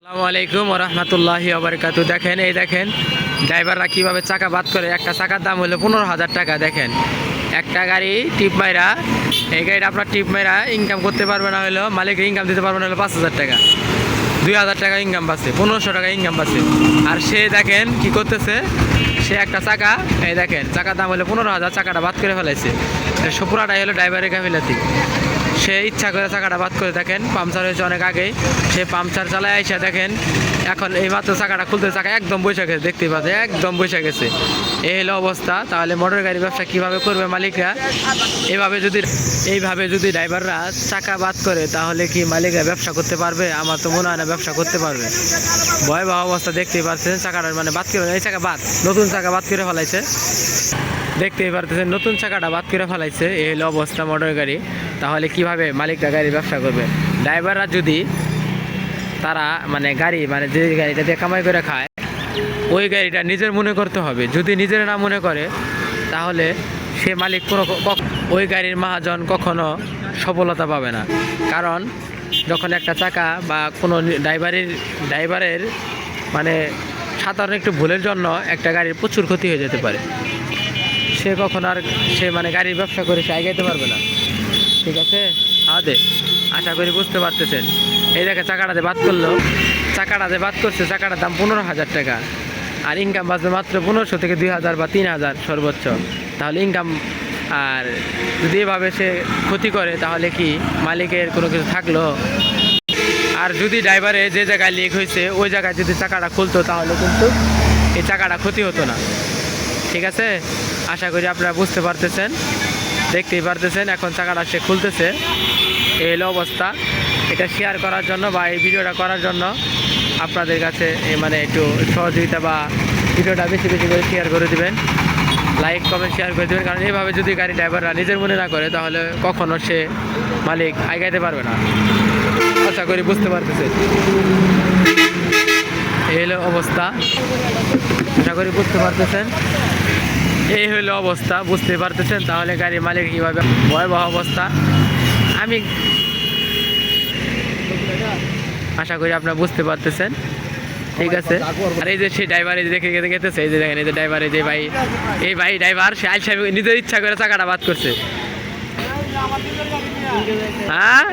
আসসালামু আলাইকুম ওয়া রাহমাতুল্লাহি ওয়া বারাকাতুহু। দেখেন দেখেন ড্রাইভাররা কিভাবে চাকা বাদ করে। একটা চাকার দাম হলো 15,000 টাকা। দেখেন একটা গাড়ি টিপ মাইরা, এই গাড়িটা আপনার টিপ মাইরা ইনকাম করতে পারবে না, হলো মালিকের ইনকাম দিতে পারবে না হলো 5,000 টাকা, 2,000 টাকা ইনকাম পাচ্ছে, 1500 টাকা ইনকাম পাচ্ছে। আর সে দেখেন কি করতেছে, সে একটা চাকা, এই দেখেন চাকার দাম হলো 15,000, চাকাটা বাদ করে ফেলাইছে। পুরাটাই হলো ড্রাইভারের গাফিলাতি। সে ইচ্ছা করে চাকাটা বাদ করে, দেখেন পাংচার হয়েছে অনেক আগেই, সে পাংচার চালায় আইসা দেখেন এখন এই মাত্র চাকাটা খুলতে, চাকা একদম বসে গেছে, দেখতেই পাচ্ছে একদম বসে গেছে। এই হলো অবস্থা। তাহলে মোটর গাড়ি ব্যবসা কীভাবে করবে মালিকরা? এইভাবে যদি ড্রাইভাররা চাকা বাদ করে, তাহলে কি মালিকরা ব্যবসা করতে পারবে? আমার তো মনে হয় না ব্যবসা করতে পারবে। ভয়াবহ অবস্থা দেখতেই পাচ্ছেন। চাকাটা মানে বাদ করে, এই চাকা বাদ, নতুন চাকা বাদ করে ফেলাইছে, দেখতেই পারতেছেন নতুন চাকাটা বাদ করে ফেলাইছে। এই হলো অবস্থা মোটর গাড়ি। তাহলে কিভাবে মালিকরা গাড়ি ব্যবসা করবে? ড্রাইভাররা যদি তারা মানে গাড়ি মানে যে গাড়িটা দিয়ে কামাই করে খায়, ওই গাড়িটা নিজের মনে করতে হবে। যদি নিজের না মনে করে, তাহলে সে মালিক ওই গাড়ির মহাজন কখনো সফলতা পাবে না। কারণ যখন একটা চাকা বা কোনো ড্রাইভারের মানে সাধারণ একটু ভুলের জন্য একটা গাড়ির প্রচুর ক্ষতি হয়ে যেতে পারে। সে কখন আর সে মানে গাড়ির ব্যবসা করে সে এগাইতে পারবে না। ঠিক আছে, আশা করি বুঝতে পারতেছেন। এই দেখে চাকাটাতে বাদ করলো, চাকাটাতে বাদ করছে, চাকাটার দাম 15,000 টাকা, আর ইনকাম বাঁচবে মাত্র 1500 থেকে 2,000 বা 3,000 সর্বোচ্চ। তাহলে ইনকাম, আর যদি এভাবে সে ক্ষতি করে, তাহলে কি মালিকের কোনো কিছু থাকলো? আর যদি ড্রাইভারে যে জায়গায় লিক হয়েছে ওই জায়গায় যদি চাকাটা খুলতো, তাহলে কিন্তু এই চাকাটা ক্ষতি হতো না। ঠিক আছে, আশা করি আপনারা বুঝতে পারতেছেন, দেখতেই পারতেছেন। এখন চাকাটা সে খুলতেছে। এই হলো অবস্থা। এটা শেয়ার করার জন্য বা এই ভিডিওটা করার জন্য আপনাদের কাছে মানে একটু সহযোগিতা, বা ভিডিওটা বেশি বেশি করে শেয়ার করে দেবেন, লাইক কমেন্ট শেয়ার করে দেবেন। কারণ এইভাবে যদি গাড়ি ড্রাইভাররা নিজের মনে না করে, তাহলে কখনো সে মালিক আগাইতে পারবে না। আশা করি বুঝতে পারতেছেন। এই হলো অবস্থা, আশা করি বুঝতে পারতেছেন। এই হলো অবস্থা, বুঝতে পারতেছেন। তাহলে গাড়ির মালিক কীভাবে, ভয়াবহ অবস্থা। আমি আশা করি আপনারা বুঝতে পারতেছেন। ঠিক আছে। আর এই যে সেই ড্রাইভার দেখে গেতেছে, এই যে দেখেন, এই যে ড্রাইভার, এই যে ভাই, এই ভাই ড্রাইভার সে আইসা নিজের ইচ্ছা করে চাকাটা বাদ করছে। হ্যাঁ,